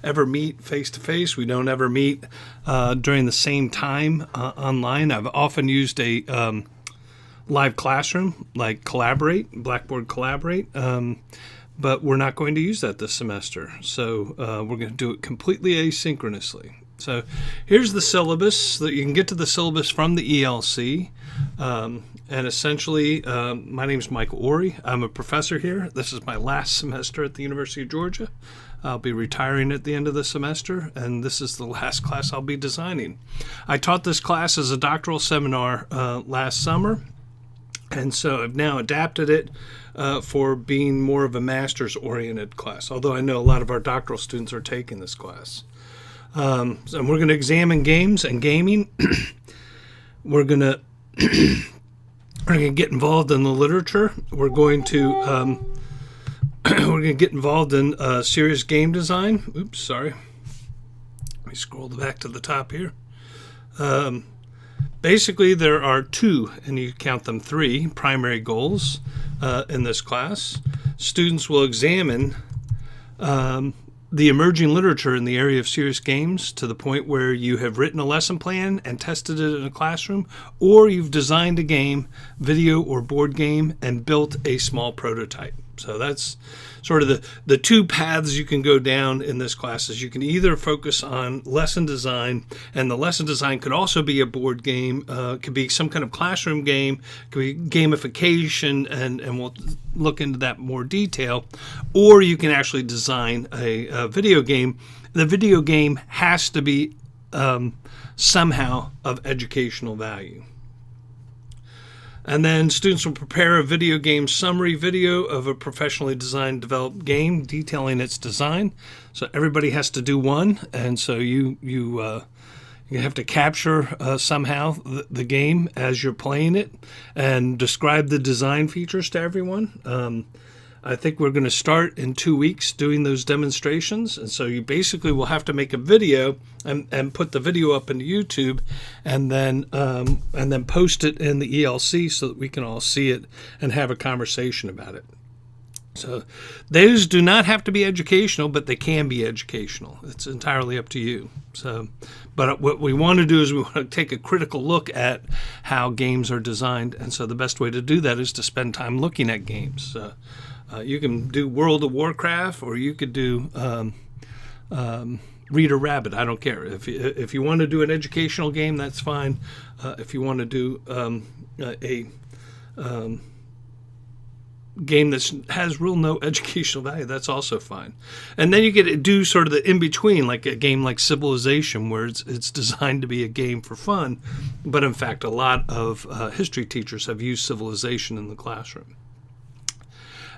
ever meet face-to-face. We don't ever meet during the same time online. I've often used a live classroom like Blackboard Collaborate, but we're not going to use that this semester. So we're going to do it completely asynchronously. So here's the syllabus. That you can get to the syllabus from the ELC. And essentially, my name is Michael Orey. I'm a professor here. This is my last semester at the University of Georgia. I'll be retiring at the end of the semester, and this is the last class I'll be designing. I taught this class as a doctoral seminar last summer, and so I've now adapted it for being more of a master's-oriented class, although I know a lot of our doctoral students are taking this class. So we're going to examine games and gaming. We're going to get involved in the literature. We're going to get involved in serious game design. Oops, sorry. Let me scroll back to the top here. Basically, there are two, and you count them three, primary goals in this class. Students will examine the emerging literature in the area of serious games to the point where you have written a lesson plan and tested it in a classroom, or you've designed a game, video or board game, and built a small prototype. So that's sort of the two paths you can go down in this class. Is you can either focus on lesson design, and the lesson design could also be a board game, could be some kind of classroom game, could be gamification, and we'll look into that in more detail. Or you can actually design a video game. The video game has to be somehow of educational value. And then students will prepare a video game summary video of a professionally designed, developed game detailing its design. So everybody has to do one, and so you have to capture somehow the game as you're playing it and describe the design features to everyone. I think we're going to start in 2 weeks doing those demonstrations. And so you basically will have to make a video and put the video up into YouTube and then post it in the ELC so that we can all see it and have a conversation about it. So those do not have to be educational, but they can be educational. It's entirely up to you. So, but what we want to do is we want to take a critical look at how games are designed. And so the best way to do that is to spend time looking at games. You can do World of Warcraft, or you could do Reader Rabbit. I don't care. If you want to do an educational game, that's fine. If you want to do a game that has no educational value, that's also fine. And then you get to do sort of the in-between, like a game like Civilization, where it's designed to be a game for fun. But in fact, a lot of history teachers have used Civilization in the classroom.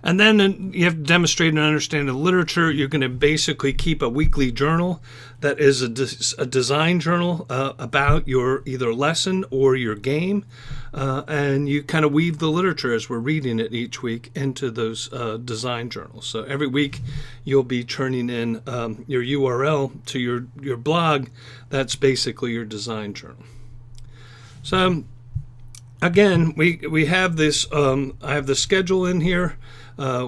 And then you have to demonstrate an understanding of literature. You're going to basically keep a weekly journal that is a design journal about your either lesson or your game. And you kind of weave the literature as we're reading it each week into those design journals. So every week you'll be turning in your URL to your blog. That's basically your design journal. So again, we have this, I have the schedule in here.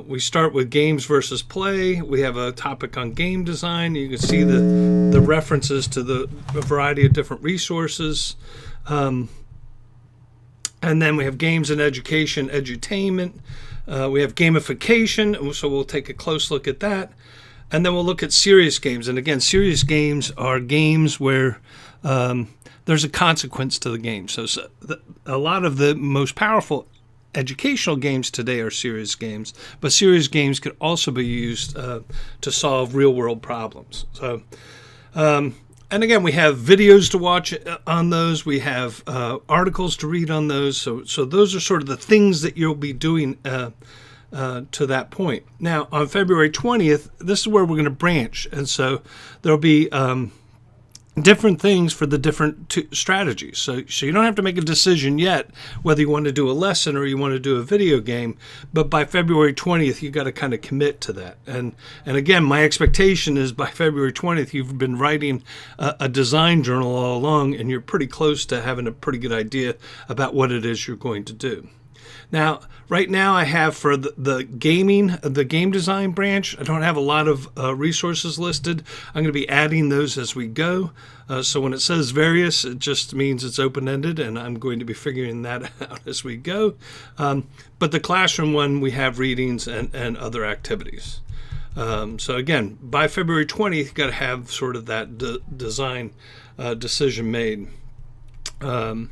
We start with games versus play. We have a topic on game design. You can see the references to the variety of different resources. And then we have games and education, edutainment. We have gamification, so we'll take a close look at that. And then we'll look at serious games. And again, serious games are games where there's a consequence to the game. So a lot of the most powerful educational games today are serious games, but serious games could also be used to solve real-world problems. So, and again, we have videos to watch on those. We have articles to read on those. So those are sort of the things that you'll be doing to that point. Now, on February 20th, this is where we're going to branch, and so there'll be different things for the different strategies. So you don't have to make a decision yet whether you want to do a lesson or you want to do a video game, but by February 20th, you got to kind of commit to that. And again, my expectation is by February 20th, you've been writing a design journal all along, and you're pretty close to having a pretty good idea about what it is you're going to do. Now, right now I have for the game design branch, I don't have a lot of resources listed. I'm going to be adding those as we go. So when it says various, it just means it's open-ended, and I'm going to be figuring that out as we go. But the classroom one, we have readings and other activities. So again, by February 20th, you've got to have sort of that design decision made. And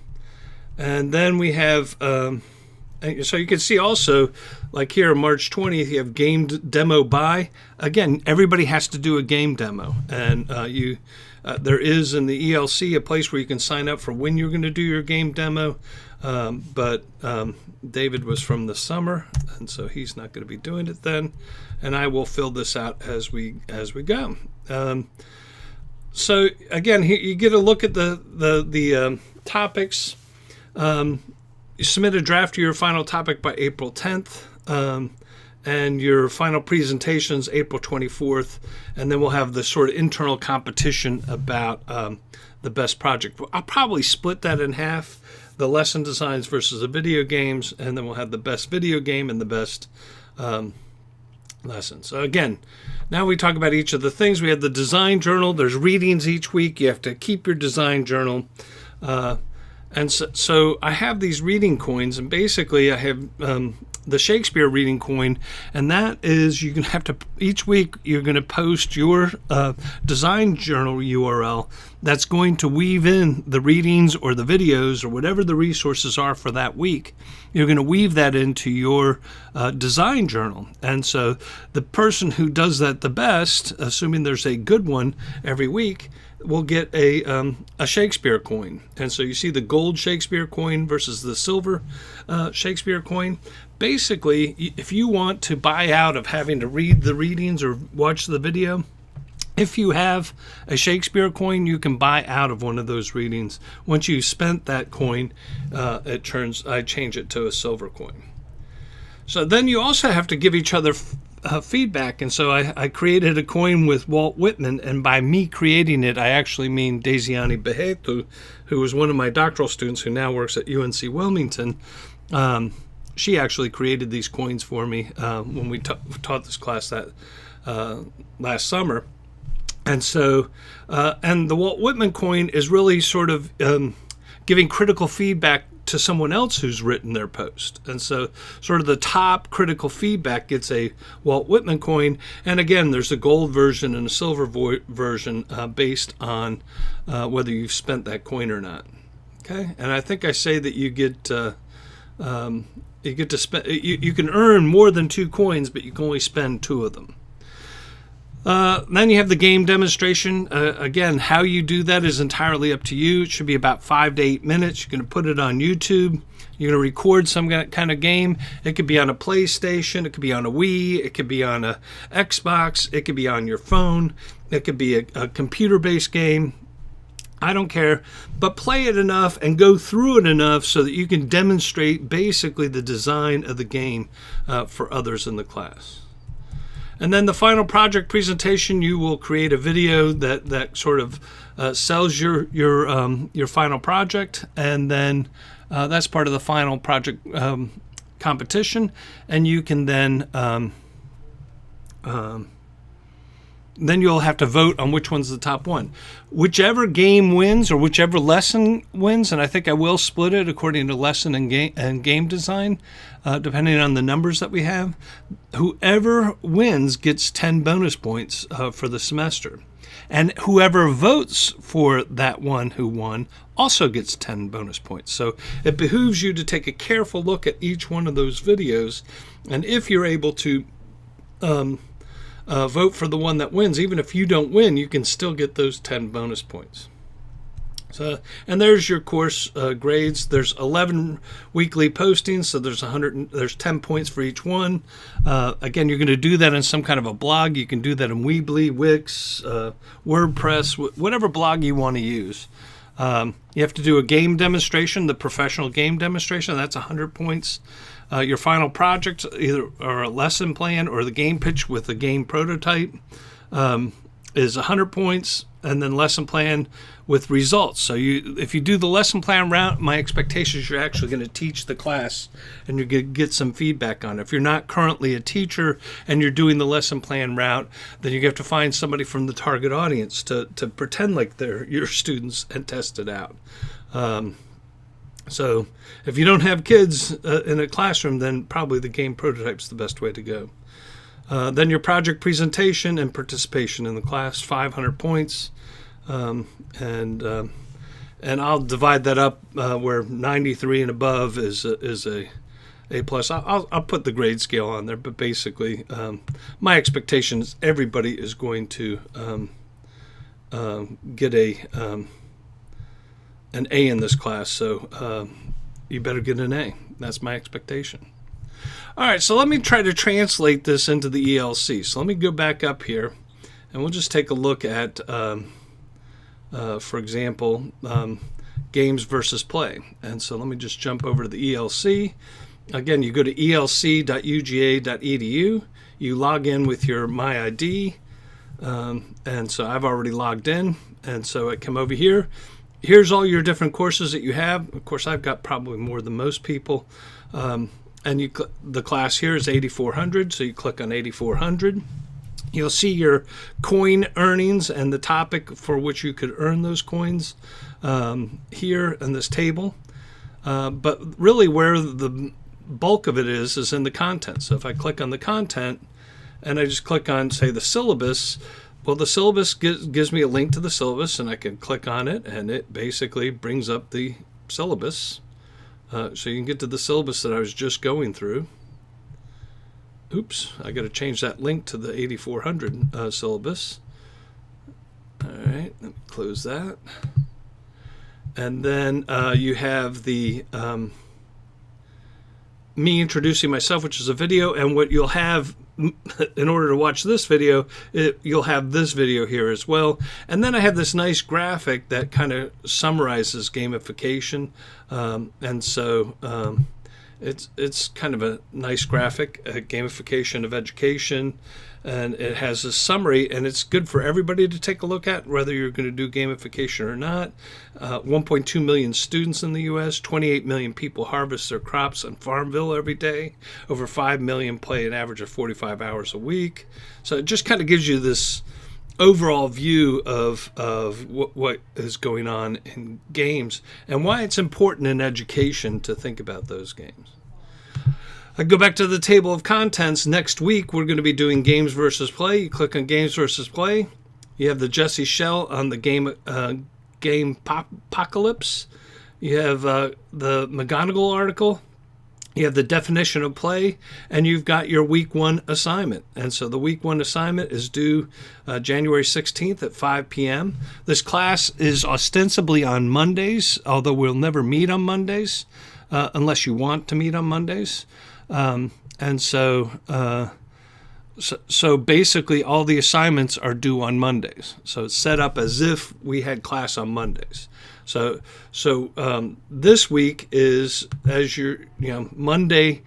then we have... so you can see also, like here, March 20th, you have game demo by. Again, everybody has to do a game demo. And there is in the ELC a place where you can sign up for when you're going to do your game demo. But David was from the summer, and so he's not going to be doing it then. And I will fill this out as we go. So again, here you get a look at the topics. You submit a draft of your final topic by April 10th, and your final presentation's April 24th, and then we'll have the sort of internal competition about the best project. I'll probably split that in half, the lesson designs versus the video games, and then we'll have the best video game and the best lesson. So again, now we talk about each of the things. We have the design journal. There's readings each week. You have to keep your design journal. And so I have these reading coins, and basically I have the Shakespeare reading coin, and that is you're going to have to, each week you're going to post your design journal URL that's going to weave in the readings or the videos or whatever the resources are for that week. You're going to weave that into your design journal. And so the person who does that the best, assuming there's a good one every week, will get a Shakespeare coin. And so you see the gold Shakespeare coin versus the silver Shakespeare coin. Basically, if you want to buy out of having to read the readings or watch the video, if you have a Shakespeare coin, you can buy out of one of those readings. Once you spent that coin, I change it to a silver coin. So then you also have to give each other feedback, and so I created a coin with Walt Whitman, and by me creating it, I actually mean Desiani Behetu, who was one of my doctoral students who now works at UNC Wilmington. She actually created these coins for me when we taught this class that last summer. And so, and the Walt Whitman coin is really sort of giving critical feedback to someone else who's written their post. And so sort of the top critical feedback gets a Walt Whitman coin. And again, there's a gold version and a silver version based on whether you've spent that coin or not. Okay. And I think I say that you get to spend, you can earn more than 2 coins, but you can only spend 2 of them. Then you have the game demonstration. Again, how you do that is entirely up to you. It should be about 5 to 8 minutes. You're going to put it on YouTube. You're going to record some kind of game. It could be on a PlayStation. It could be on a Wii. It could be on a Xbox. It could be on your phone. It could be a computer-based game. I don't care. But play it enough and go through it enough so that you can demonstrate basically the design of the game for others in the class. And then the final project presentation, you will create a video that sort of sells your final project, and then that's part of the final project competition. And you can then you'll have to vote on which one's the top one. Whichever game wins or whichever lesson wins, and I think I will split it according to lesson and game design, depending on the numbers that we have. Whoever wins gets 10 bonus points for the semester. And whoever votes for that one who won also gets 10 bonus points. So it behooves you to take a careful look at each one of those videos. And if you're able to vote for the one that wins, even if you don't win, you can still get those 10 bonus points. So, and there's your course grades. There's 11 weekly postings, so there's 10 points for each one. Again, you're going to do that in some kind of a blog. You can do that in Weebly, Wix, WordPress, whatever blog you want to use. You have to do a game demonstration, the professional game demonstration. That's 100 points. Your final project, either or a lesson plan or the game pitch with a game prototype. is 100 points, and then lesson plan with results. So if you do the lesson plan route, my expectation is you're actually going to teach the class and you're going to get some feedback on it. If you're not currently a teacher and you're doing the lesson plan route, then you have to find somebody from the target audience to pretend like they're your students and test it out. So if you don't have kids in a classroom, then probably the game prototype's the best way to go. Then your project presentation and participation in the class, 500 points. And I'll divide that up where 93 and above is A plus. I'll put the grade scale on there, but basically my expectation is everybody is going to get an A in this class. So you better get an A. That's my expectation. All right, so let me try to translate this into the ELC. So let me go back up here, and we'll just take a look at, for example, games versus play. And so let me just jump over to the ELC. Again, you go to elc.uga.edu. You log in with your MyID, and so I've already logged in. And so I come over here. Here's all your different courses that you have. Of course, I've got probably more than most people. And the class here is 8400, so you click on 8400. You'll see your coin earnings and the topic for which you could earn those coins here in this table. But really where the bulk of it is in the content. So if I click on the content and I just click on, say, the syllabus, well, the syllabus gives me a link to the syllabus, and I can click on it, and it basically brings up the syllabus. So you can get to the syllabus that I was just going through. Oops, I got to change that link to the 8400 syllabus. All right, let me close that. And then you have the me introducing myself, which is a video, and what you'll have in order to watch this video, you'll have this video here as well. And then I have this nice graphic that kind of summarizes gamification, and so it's kind of a nice graphic, gamification of education, and it has a summary, and it's good for everybody to take a look at, whether you're going to do gamification or not. 1.2 million students in the U.S., 28 million people harvest their crops in Farmville every day, over 5 million play an average of 45 hours a week. So it just kind of gives you this overall view of what is going on in games and why it's important in education to think about those games. I go back to the table of contents. Next week, we're going to be doing games versus play. You click on games versus play. You have the Jesse Shell on the game apocalypse. You have the McGonagall article. You have the definition of play, and you've got your week 1 assignment. And so the week 1 assignment is due January 16th at 5 p.m. This class is ostensibly on Mondays, although we'll never meet on Mondays unless you want to meet on Mondays. And so basically all the assignments are due on Mondays. So it's set up as if we had class on Mondays. So this week is, as Monday,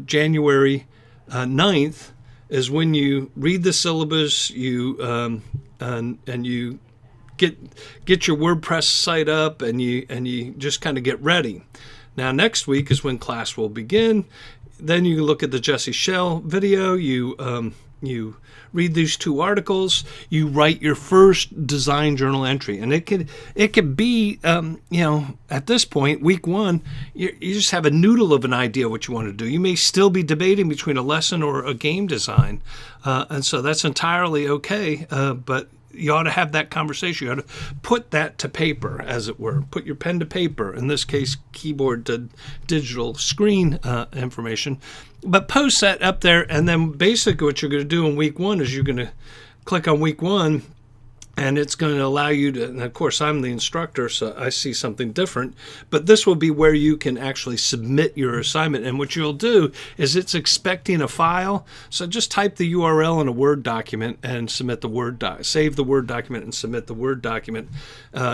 January 9th is when you read the syllabus, and you get your WordPress site up, and you just kind of get ready. Now, next week is when class will begin. Then you look at the Jesse Shell video. You read these 2 articles. You write your first design journal entry, and it could be at this point, week 1, you just have a noodle of an idea what you want to do. You may still be debating between a lesson or a game design, and so that's entirely okay. But you ought to have that conversation. You ought to put that to paper, as it were. Put your pen to paper, in this case, keyboard to digital screen information. But post that up there, and then basically what you're going to do in week 1 is you're going to click on week 1, and it's going to allow you to, and of course I'm the instructor, so I see something different, but this will be where you can actually submit your assignment. And what you'll do is it's expecting a file, so just type the URL in a Word document and submit the Word save the Word document and submit the Word document.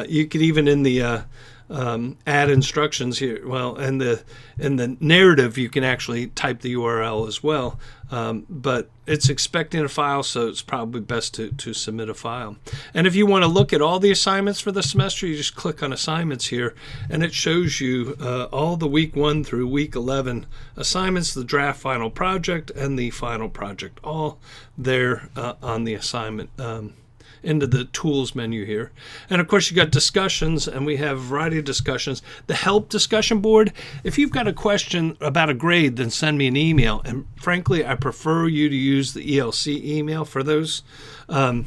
You could even in the add instructions here. Well, in the narrative, you can actually type the URL as well, but it's expecting a file, so it's probably best to submit a file. And if you want to look at all the assignments for the semester, you just click on assignments here, and it shows you all the week 1 through week 11 assignments, the draft final project, and the final project, all there on the assignment into the tools menu here. And of course you got discussions, and we have a variety of discussions. The help discussion board, if you've got a question about a grade, then send me an email, and frankly I prefer you to use the ELC email for those. But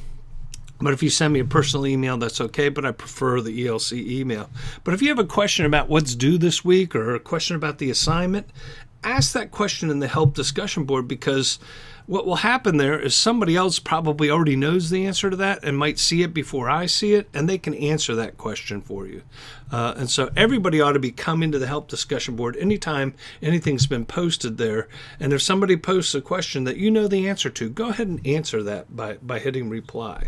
if you send me a personal email, that's okay, but I prefer the ELC email. But if you have a question about what's due this week, or a question about the assignment, ask that question in the help discussion board, because what will happen there is somebody else probably already knows the answer to that and might see it before I see it, and they can answer that question for you. And so everybody ought to be coming to the help discussion board anytime anything's been posted there. And if somebody posts a question that you know the answer to, go ahead and answer that by hitting reply.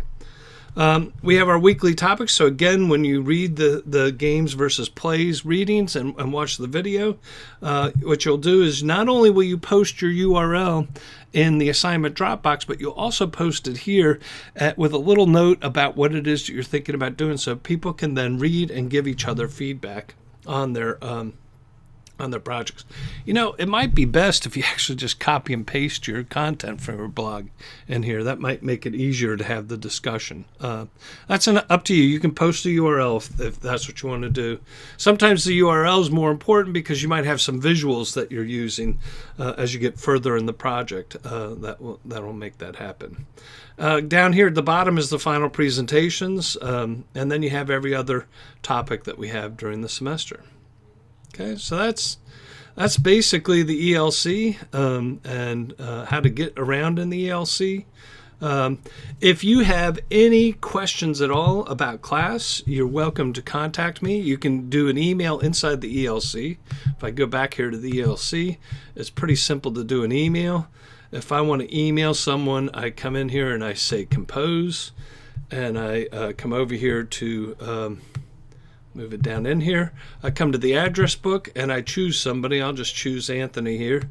We have our weekly topics. So again, when you read the games versus plays readings and watch the video, what you'll do is not only will you post your URL in the assignment Dropbox, but you'll also post it here with a little note about what it is that you're thinking about doing, so people can then read and give each other feedback on their projects. You know, it might be best if you actually just copy and paste your content from your blog in here. That might make it easier to have the discussion. That's up to you. You can post the URL if that's what you want to do. Sometimes the URL is more important because you might have some visuals that you're using as you get further in the project. That will make that happen. Down here at the bottom is the final presentations, and then you have every other topic that we have during the semester. Okay, so that's basically the ELC and how to get around in the ELC. If you have any questions at all about class, you're welcome to contact me. You can do an email inside the ELC. If I go back here to the ELC, it's pretty simple to do an email. If I want to email someone, I come in here and I say compose, and I come over here to move it down in here. I come to the address book and I choose somebody. I'll just choose Anthony here,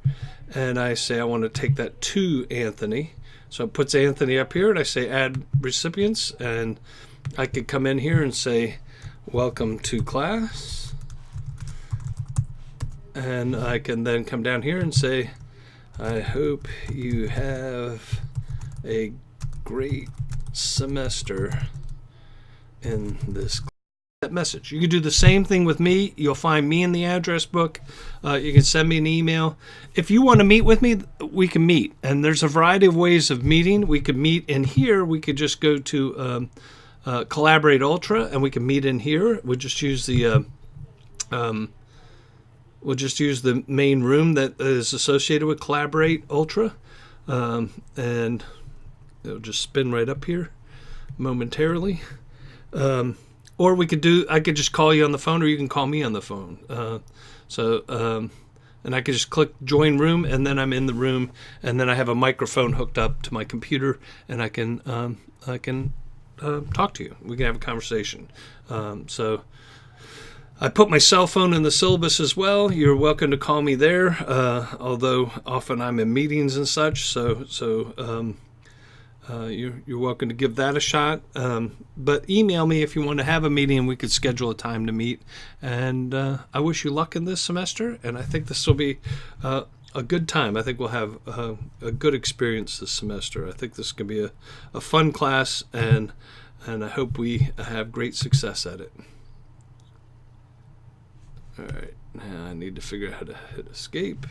and I say I want to take that to Anthony. So it puts Anthony up here, and I say add recipients, and I could come in here and say welcome to class, and I can then come down here and say I hope you have a great semester in this class. That message. You can do the same thing with me. You'll find me in the address book. You can send me an email. If you want to meet with me, we can meet. And there's a variety of ways of meeting. We could meet in here. We could just go to Collaborate Ultra, and we can meet in here. We'll just use the main room that is associated with Collaborate Ultra, and it'll just spin right up here momentarily. Or I could just call you on the phone, or you can call me on the phone. And I could just click join room, and then I'm in the room, and then I have a microphone hooked up to my computer, and I can talk to you. We can have a conversation. So I put my cell phone in the syllabus as well. You're welcome to call me there, although often I'm in meetings and such. You're welcome to give that a shot. But email me if you want to have a meeting, and we could schedule a time to meet. And I wish you luck in this semester, and I think this will be a good time. I think we'll have a good experience this semester. I think this can be a fun class, and I hope we have great success at it. All right, now I need to figure out how to hit escape.